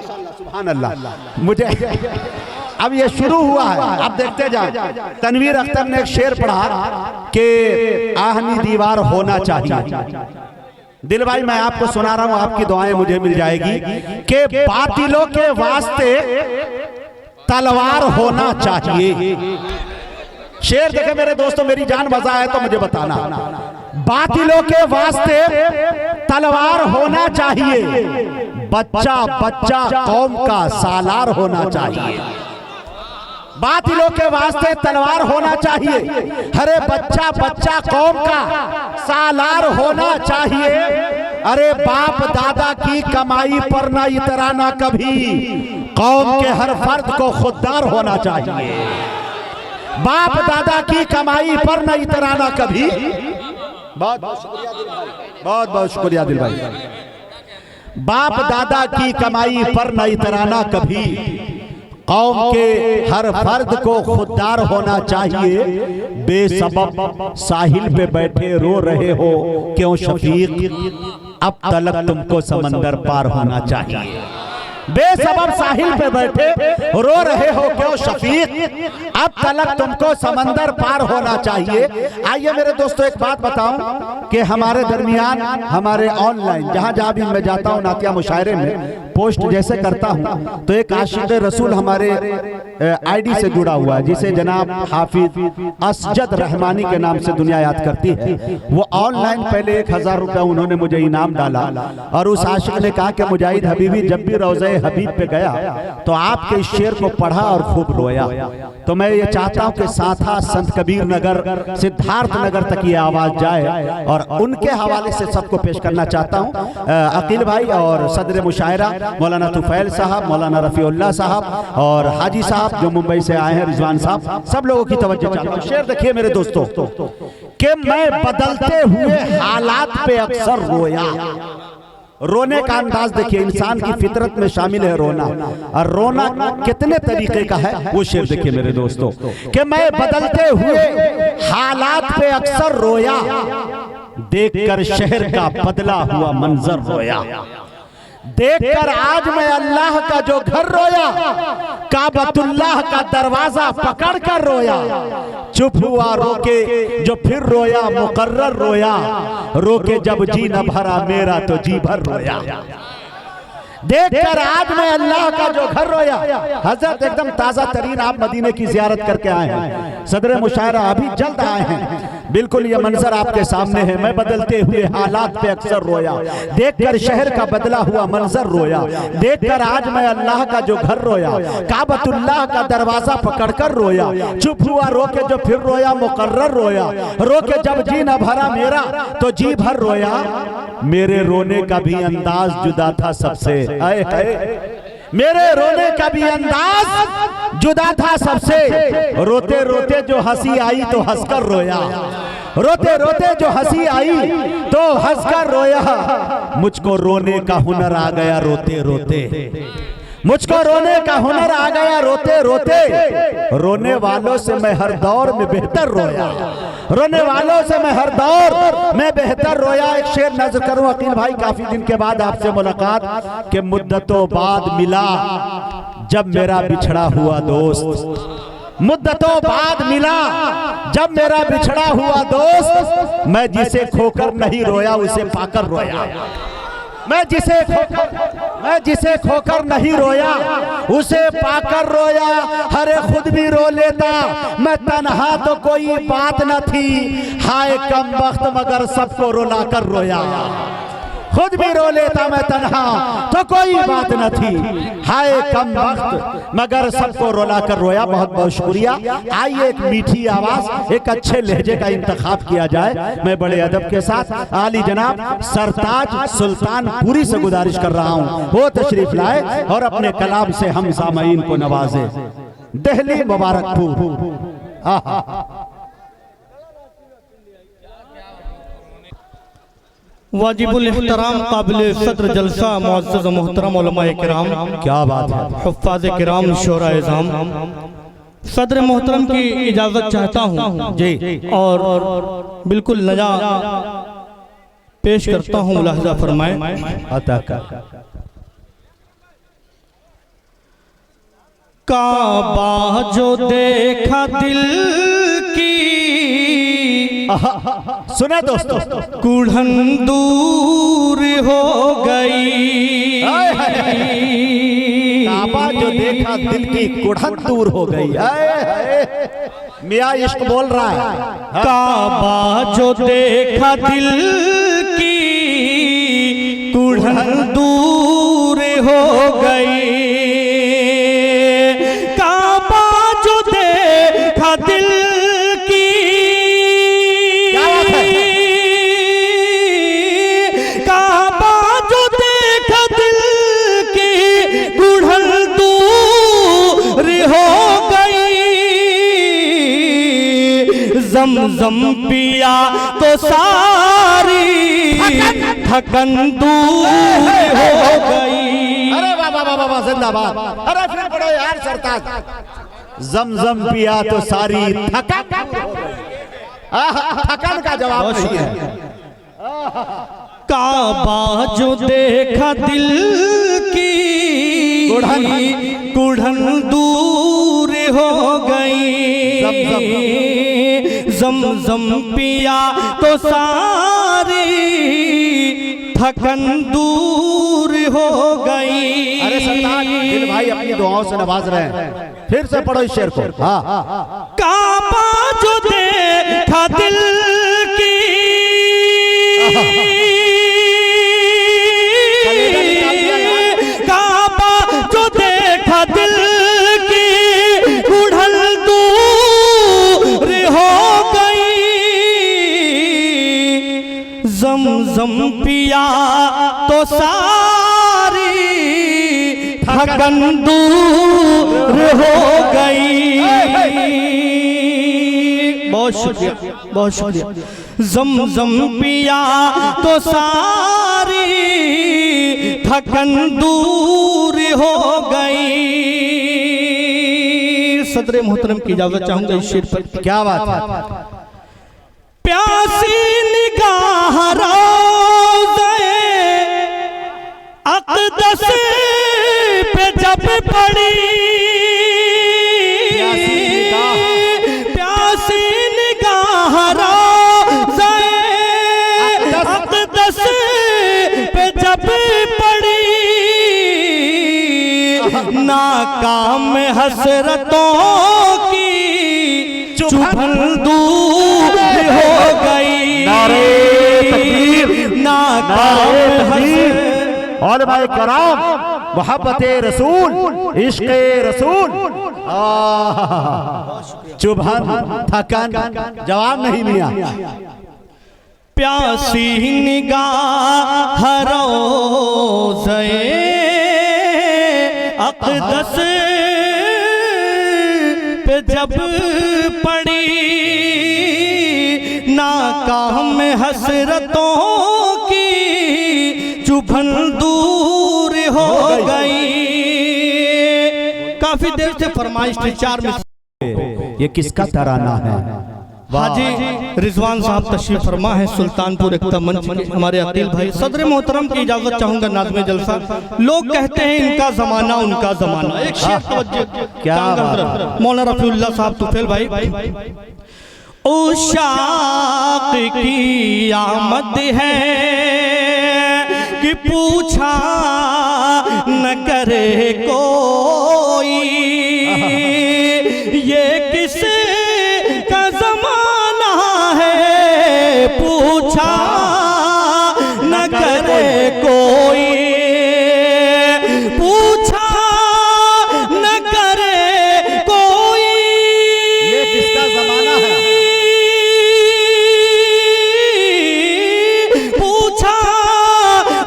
सुभान अल्लाह। मुझे अब ये शुरू हुआ है, अब देखते जाए। तनवीर अख्तर ने एक शेर पढ़ा कि आहनी दीवार होना चाहिए। दिल भाई मैं आपको सुना रहा हूं, आपकी दुआएं मुझे मिल जाएगी कि बातिलों के वास्ते तलवार होना चाहिए। शेर देखे मेरे दोस्तों, मेरी जान बजा है तो मुझे बताना। बातिलों के वास्ते तलवार होना चाहिए, बच्चा बच्चा कौम का सालार होना चाहिए। बातिलों के वास्ते तलवार होना चाहिए, अरे बच्चा बच्चा कौम का सालार होना चाहिए। अरे बाप दादा की कमाई पर ना इतराना कभी, कौम के हर फर्द को खुददार होना चाहिए। बाप दादा की कमाई पर न इतराना कभी। बहुत बहुत शुक्रिया दिल भाई, बहुत बहुत शुक्रिया दिल भाई। बाप दादा की कमाई पर न इतराना कभी, कौम के हर फर्द को खुददार होना चाहिए। बेसबब साहिल पे बैठे रो रहे हो क्यों शफीक, अब तलक तुमको समंदर पार होना चाहिए। बेसबब साहिल पे बैठे रो रहे हो क्यों शफीक, अब तलक तुमको समंदर पार होना चाहिए। आइए मेरे दोस्तों एक बात बताऊं कि हमारे दरमियान हमारे ऑनलाइन जहां जहां भी मैं जाता हूं नातिया मुशायरे में पोस्ट जैसे करता हूं तो एक आशिक रसूल हमारे आईडी से जुड़ा हुआ है जिसे जनाब हाफिज असजद रहमानी के नाम से दुनिया याद करती है। वो ऑनलाइन पहले 1000 रुपया उन्होंने मुझे इनाम डाला और उस आशिक ने कहा कि मुजाहिद हबीबी जब भी रोज़े हबीब पे गया तो आपके इस शेर को पढ़ा और खूब रोया। तो मैं ये चाहता हूं कि साथा संत कबीर नगर सिद्धार्थ नगर तक ये आवाज जाए और उनके हवाले से सबको पेश करना चाहता हूं। अकील भाई और सदर मुशायरा मौलाना तुफैल साहब, मौलाना रफीउल्लाह साहब और हाजी साहब जो मुंबई से आए हैं, रिजवान साहब, सब लोगों की तवज्जो चाहता हूं। शेर देखिए मेरे दोस्तों कि मैं बदलते हुए हालात पे अक्सर रोया। रोने का अंदाज देखिए, इंसान की फितरत में शामिल है रोना, और रोना कितने तरीके का है वो शेर देखिए मेरे दोस्तों कि मैं बदलते हुए हालात पे अक्सर रोया, देखकर शहर का बदला हुआ मंजर रोया। देखकर आज मैं अल्लाह का जो घर रोया, काबतुल्लाह का दरवाजा पकड़ कर रोया। चुप हुआ रोके जो फिर रोया, मुकर्रर रोया, रोके जब जी न भरा मेरा तो जी भर रोया। देखकर आज मैं अल्लाह का जो घर रोया। हजरत एकदम ताजा तरीन आप मदीने की जियारत करके आए हैं, सदर मुशायरा अभी जल्द आए हैं, बिल्कुल ये मंजर आपके सामने है। मैं बदलते हुए हालात पे अक्सर रोया, देखकर शहर का बदला हुआ मंजर रोया। देखकर आज मैं अल्लाह का जो घर रोया, काबतुल्लाह का दरवाजा पकड़कर रोया। चुप हुआ रोके जो फिर रोया, मुकर्रर रोया, रोके जब जी न भरा मेरा तो जी भर रोया। मेरे रोने का भी अंदाज जुदा था सबसे, आए हाय मेरे रोने का भी अंदाज जुदा था सबसे। रोते रोते जो हंसी आई तो हंसकर रोया, रोते रोते जो हंसी आई तो हंसकर रोया। मुझको रोने का हुनर आ गया रोते रोते, मुझको रोने का हुनर आ गया रोते रोते। रोने वालों से मैं हर दौर में बेहतर रोया, रोने वालों से मैं हर दौर में बेहतर रोया। एक शेर नज़र करूं अकील भाई, काफी दिन के बाद आपसे मुलाकात के मुद्दतों बाद मिला जब मेरा बिछड़ा हुआ दोस्त। मुद्दतों बाद मिला जब मेरा बिछड़ा हुआ दोस्त। मैं जिसे खोकर नहीं रोया उसे पाकर रोया। मैं जिसे खोकर नहीं रोया उसे पाकर रोया। अरे खुद भी रो लेता मैं तन्हा तो कोई बात न थी, हाय कम वक्त मगर सबको रुलाकर रोया। खुद भी रो लेता मैं तन्हा तो कोई बात न थी, हाय कम वक्त मगर सबको रुला कर रोया। बहुत बहुत शुक्रिया। आइए एक मीठी आवाज, एक अच्छे लहजे का इंतखाब किया जाए। मैं बड़े अदब के साथ आली जनाब सरताज सुल्तानपुरी से गुजारिश कर रहा हूँ वो तशरीफ लाए और अपने कलाम से हम सामईन को नवाजे। दिल्ली मुबारकपुर। वाजिबुल इहतराम काबिल सदर जलसा मुअज़्ज़ज़ मोहतरम उलमाए किराम, क्या बात है, हुफ़्फ़ाज़े किराम, शोरा इज़ाम, सदर मोहतरम की इजाज़त चाहता हूँ जी और बिल्कुल नजा पेश करता हूँ, मुलाहज़ा फरमाएं। काबा जो देखा दिल की सुने दोस्तों, कुढ़न दूर हो गई। काबा जो देखा दिल की कुढ़न दूर हो गई। मियाँ इश्क बोल रहा है। काबा जो देखा दिल की कुढ़न दूर हो गई। काबा जो देखा दिल की काबा जो देखा दिल की कुढ़न दूर हो गई। ज़म पिया तो सारी थकन दूर हो गई। अरे वाह वाह वाह वाह, जिंदाबाद। अरे फिर पढ़ो यार सरताज। ज़म पिया तो सारी थकन दूर हो गई। थकन का जवाब नहीं है। काबा जो देखा दिल की कुढ़न दूर हो गई। ज़म पिया तो सारी थकन दूर हो गई। अरे सरताज, दिल भाई अपनी दुआओं से नवाज रहे हैं। फिर से पढ़ो इस शेर को। हाँ। काबा जो देखा दिल की काबा जो देखा दिल की कुढ़न दूर हो गई। ज़म पिया तो सारी थकन दूर हो गई। बहुत शुक्रिया, बहुत शुक्रिया। ज़म पिया तो सारी थकन दूर हो गई। सदर मोहतरम की इजाजत चाहूंगा इस शेर पर। क्या बात है। प्यासी निगाह रोज़े अक़दस पे जब पड़ी। प्यासी निगाह रोज़े अक़दस पे जब पड़ी। नाकाम हसरतों की चुभन दूर हो गई। नाकाम और भाई कराम, मोहब्बत रसूल, इश्क रसूल, चुभन थकन जवाब नहीं मिया। प्यासी निगाह रोज़े अक़दस पे जब पड़ी। नाकाम हसरतों की चुभन दूर हो गई। काफी देर से फरमाइश थी 4 में। ये किसका तराना है? हाजी रिजवान साहब तशरीफ फरमा है सुल्तानपुर एकता मंच के। हमारे अकील भाई सदर मोहतरम की इजाजत चाहूंगा नाज़्मे जलसा। लोग कहते हैं इनका जमाना उनका जमाना। एक शेर तवज्जो क्या मौलाना रफीउल्लाह साहब तुफैल भाई। उशाक की आमद है कि पूछा न करे कोई। ये किस का जमाना है पूछा न करे कोई। पूछा न करे कोई। ये किसका जमाना है? पूछा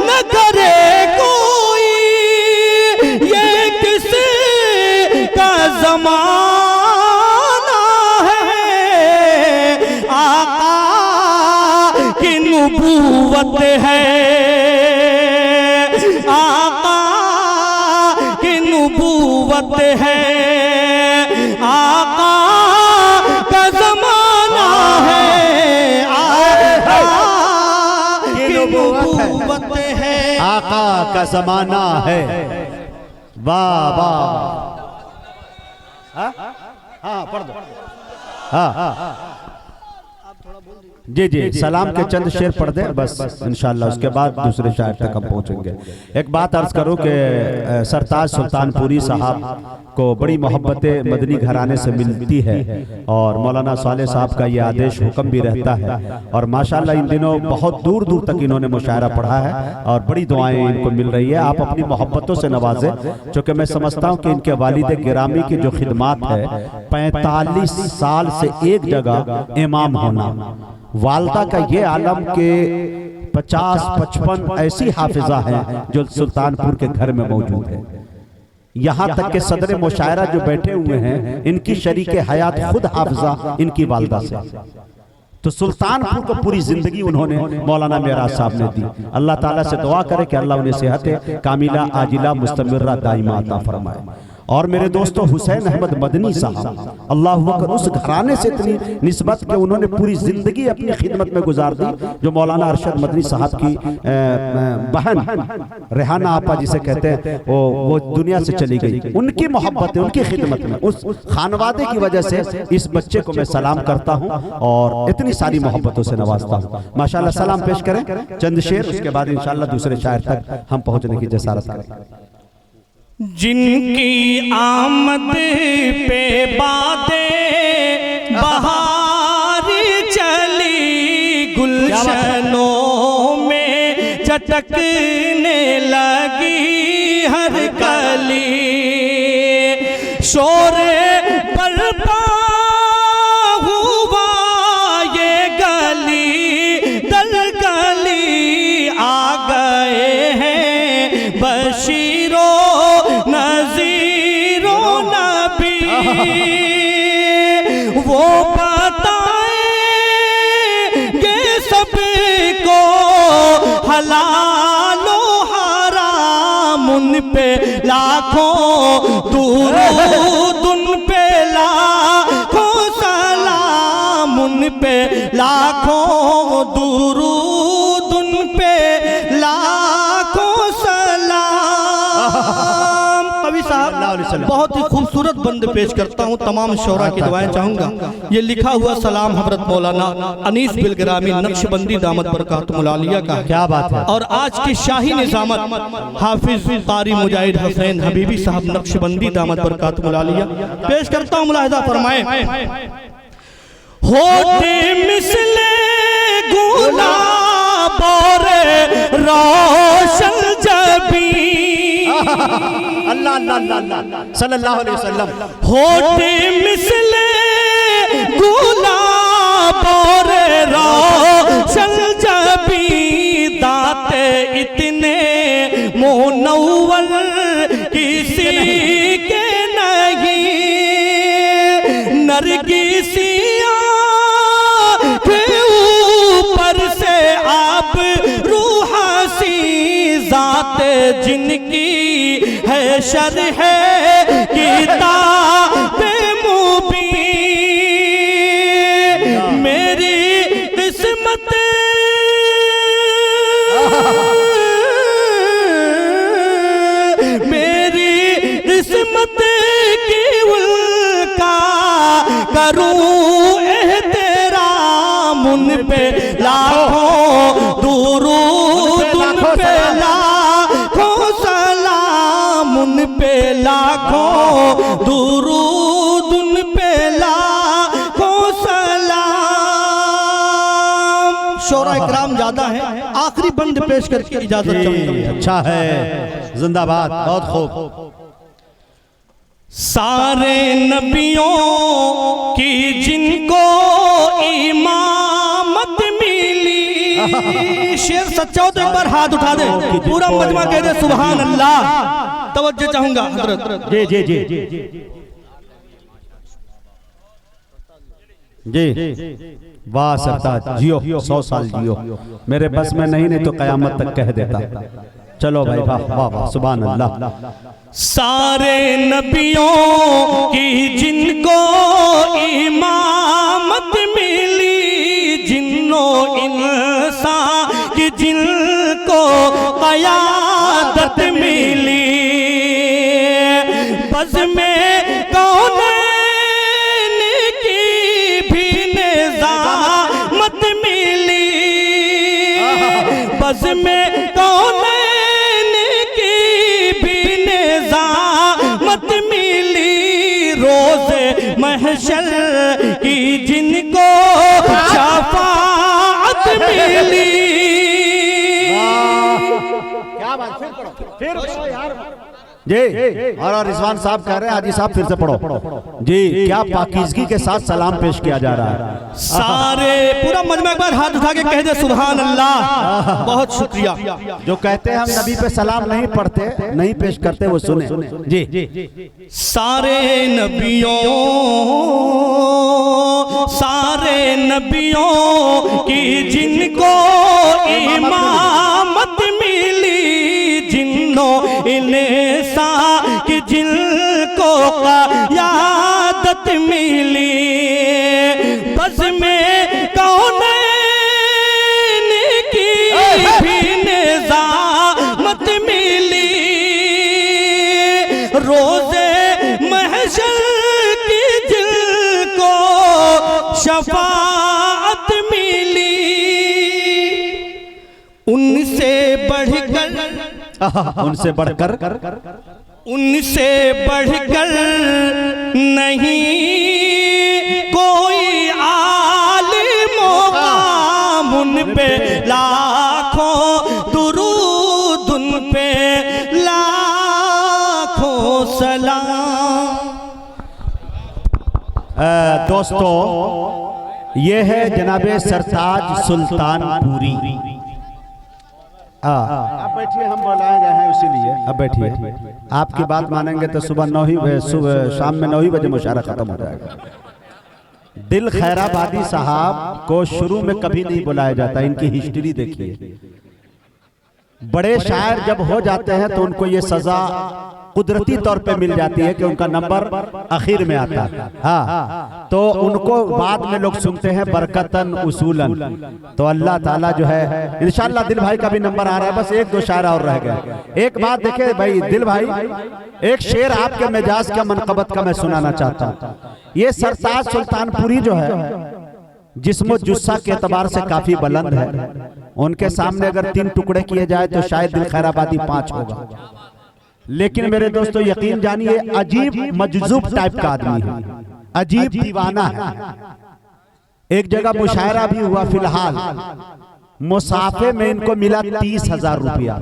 न करे कोई। ये किस का जमाना नबूवत है। आका की नबूवत है। आका का जमाना है। आका की नबूवत है। आका का जमाना है। वाह वाह। हाँ हाँ पढ़ दो। हाँ जी जी, सलाम के चंद शेर पढ़ दे बस इंशाल्लाह, उसके बाद दूसरे शायर तक हम पहुंचेंगे। एक बात अर्ज करूं कि सरताज सुल्तानपुरी साहब को बड़ी मोहब्बतें मदनी घराने से मिलती है और मौलाना साले साहब का ये आदेश हुक्म भी रहता है और माशाल्लाह इन दिनों बहुत दूर दूर तक इन्होंने मुशायरा पढ़ा है और बड़ी दुआएं इनको मिल रही है। आप अपनी मोहब्बतों से नवाजें, क्योंकि मैं समझता हूँ कि इनके वालिद गिरामी की जो खिदमात है, 45 साल से एक जगह इमाम होना, वालदा का ये आलम के 50-55 ऐसी हाफिजा हैं जो सुल्तानपुर के घर में मौजूद है। यहाँ तक के सदर मुशायरा जो बैठे हुए हैं, इनकी शरीके हयात खुद हाफिजा इनकी वालदा से। तो सुल्तानपुर को पूरी जिंदगी उन्होंने मौलाना मेराज साहब ने दी। अल्लाह ताला से दुआ करे कि अल्लाह उन्हें सेहत कामिला आजिला मुस्तमिर्रा दाइमा अता फरमाए। और मेरे दोस्तों हुसैन अहमद मदनी साहब, अल्लाह अकबर, उस घराने से इतनी निस्बत कि उन्होंने पूरी जिंदगी अपनी खिदमत में गुजार दी। जो मौलाना अरशद मदनी साहब की बहन रेहाना आपा जिसे कहते हैं, वो दुनिया से चली गई। उनकी मोहब्बत, उनकी खिदमत में, उस खानवादे की वजह से इस बच्चे को मैं सलाम करता हूँ और इतनी सारी मोहब्बतों से नवाजता हूँ। माशाल्लाह, सलाम पेश करें चंद शेर, उसके बाद इंशाल्लाह दूसरे शायर तक हम पहुँचने की जसारत करें। जिनकी आमद पे बातें बहार चली, गुलशनों में चटकने लगी हर कली, शोर बरपा हुआ ये गली दर गली, आ गए हैं बशीरो नज़ीरो नबी, वो बताएंगे सबको हलालो हराम, उन पे लाखों दुरूद, उन पे लाखों सलाम, उन पे लाखों दुरूद, उन पे लाखों सलाम। बहुत ही खूबसूरत बंद पेश करता हूँ, तमाम शौरा की दुआएं चाहूंगा। ये लिखा हुआ सलाम हजरत मौलाना अनीस बिलगिरामी नक्शबंदी दामत बरकातुहुल आलिया का, क्या बात है। और आज की शाही निजामत हाफिज कारी मुजाहिद हुसैन हबीबी साहब नक्शबंदी दामत बरकातुहुल आलिया पेश करता हूँ। मुलाहिजा फरमाएं। होते मिसले गुलाब और रोशन जबी, अल्लाह अल्लाह अल्लाह सल्लल्लाहु अलैहि वसल्लम, होते मिसले गुलाब और रोशन जबी, दाते इतने मुनव्वर किसी के नहीं, नरगिसिया के ऊपर से आप रूहासी, जाते जिनकी है शरह किताबे मुबीन, मेरी किस्मत मेरी किस्मत की उल्का करूं एहतराम, उन पे लाखों दुरूद, उन पे लाखों सलाम, उन पे लाखों दुरूद, उन पे लाखों सलाम। शौरा इकराम ज्यादा है, आखिरी बंद पेश करके इजाजत चाहूंगा। अच्छा है, जिंदाबाद, बहुत खूब। सारे नबियों की जिनको इमामत मिली, शेर सच्चा हो तो एक बार हाथ उठा दे, पूरा मजमा कह दे सुभान अल्लाह। तवज्जो चाहूंगा हजरत। जी जी जी जी, वाह सरताज, जियो 100 साल जियो, मेरे बस में नहीं तो कयामत तक कह देता। चलो भाई, वाह वाह वाह, सुभान अल्लाह। सारे नबियों की जिनको इमामत मिली, जिन्नो इंसान की जिनको क़यादत मिली, बज़ में कौन में कौनैन की भी निज़ामत मिली, रोज़े महशर की जिनको शफाअत मिली। क्या बात, फिर पढ़ो यार जी। और रिजवान साहब कह रहे हैं हाजी साहब फिर से पढ़ो जी। क्या पाकीज़गी के साथ सलाम पेश किया जा रहा है। सारे पूरा मजमा एक बार हाथ उठा के कह दे सुभान अल्लाह। बहुत शुक्रिया। जो कहते हैं हम नबी पे सलाम नहीं पढ़ते, नहीं पेश करते, वो सुने जी। सारे नबियों की जिनको इमामत मिली, जिन्नो इंसा की जिनको क़यादत मिली, बस में कौनैन की भी निज़ामत मिली, रोज़े महशर की जिनको शफाअत मिली, उनसे बढ़कर नहीं कोई आलिम मुक़ाम, उन पे लाखों दुरूद, उन पे लाखों सलाम। दोस्तों, ये है जनाबे सरताज सुल्तानपुरी। अब बैठिए, हम बुलाए गए हैं इसीलिए। अब बैठिए, आपकी बात मानेंगे तो सुबह शाम में 9 ही बजे मुशायरा खत्म हो जाएगा। दिल खैराबादी साहब को शुरू में कभी नहीं बुलाया जाता, इनकी हिस्ट्री देखिए। बड़े शायर जब हो जाते हैं तो उनको ये सजा कुदरती तौर पे मिल जाती है कि उनका नंबर आखिर में आता है। हाँ, तो उनको बाद में लोग सुनते हैं बरकतन उसूलन। तो अल्लाह ताला जो है, इंशाअल्लाह दिल भाई का भी नंबर आ रहा है। बस 1-2 शायर और रह गए। एक बात देखे भाई दिल भाई, एक शेर आपके मिजाज का मनकबत का मैं सुनाना चाहता हूँ। ये सरताज सुल्तानपुरी जो है, जिस्म जुस्सा के एतबार से काफी बुलंद है, उनके सामने अगर 3 टुकड़े किए जाए तो शायद दिल खैराबादी 5 होगा। लेकिन मेरे दोस्तों यकीन जानिए, अजीब मजजूब टाइप का आदमी है, अजीब दीवाना है। एक जगह मुशायरा भी हुआ, फिलहाल मुसाफे में इनको मिला 30,000 रुपया।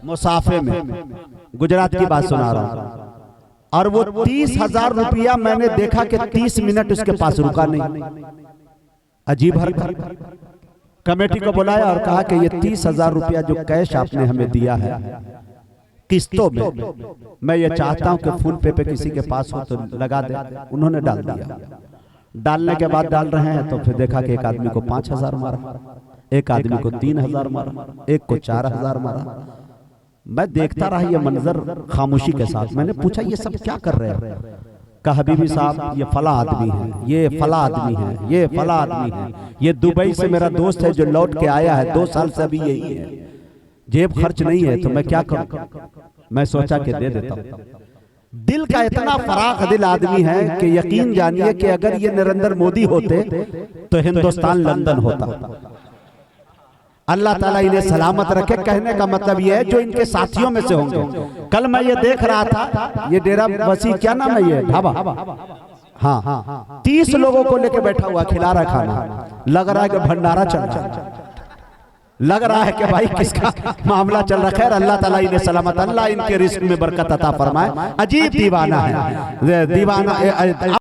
मुसाफे में, गुजरात की बात सुना रहा हूं। और वो 30,000 रुपया मैंने देखा कि 30 मिनट उसके पास रुका नहीं। अजीब हरकत। कमेटी को बुलाया और कहा कि ये 30,000 रुपया जो कैश आपने हमें दिया है किस्तों में, मैं ये चाहता हूं कि फोन पे किसी के पास हो तो लगा दे। उन्होंने डाल दिया। डालने के बाद डाल रहे हैं तो फिर देखा कि एक आदमी को 5,000 मारा, एक आदमी को 3,000 मारा, एक को 4,000 मारा। मैं देखता रहा ये मंजर खामोशी के साथ। मैंने पूछा ये सब क्या कर रहे हैं? कहा हबीबी साहब ये फला आदमी है, ये फला आदमी है, ये फला आदमी है, ये दुबई से मेरा दोस्त है जो लौट के आया है, 2 साल से अभी यही है, जेब खर्च नहीं है, तो मैं क्या करूं? मैं सोचा कि दे देता हूं। दिल का इतना फराख दिल आदमी है कि यकीन जानिए कि अगर ये नरेंद्र मोदी होते तो हिंदुस्तान लंदन होता। अल्लाह ताला इन्हें सलामत रखे। कहने का मतलब ये है जो इनके साथियों में से होंगे। कल मैं ये देख रहा था, ये डेरा बसी, क्या नाम है ये ढाबा, हाँ, 30 लोगों को लेके बैठा हुआ, खिला रहा खाना। लग रहा है कि भंडारा चल रहा है, लग रहा है कि भाई किसका मामला चल रहा है। अल्लाह ताला इन्हें सलामत, अल्लाह इनके रिस्क में बरकत अता फरमाए। अजीब दीवाना है, दीवाना।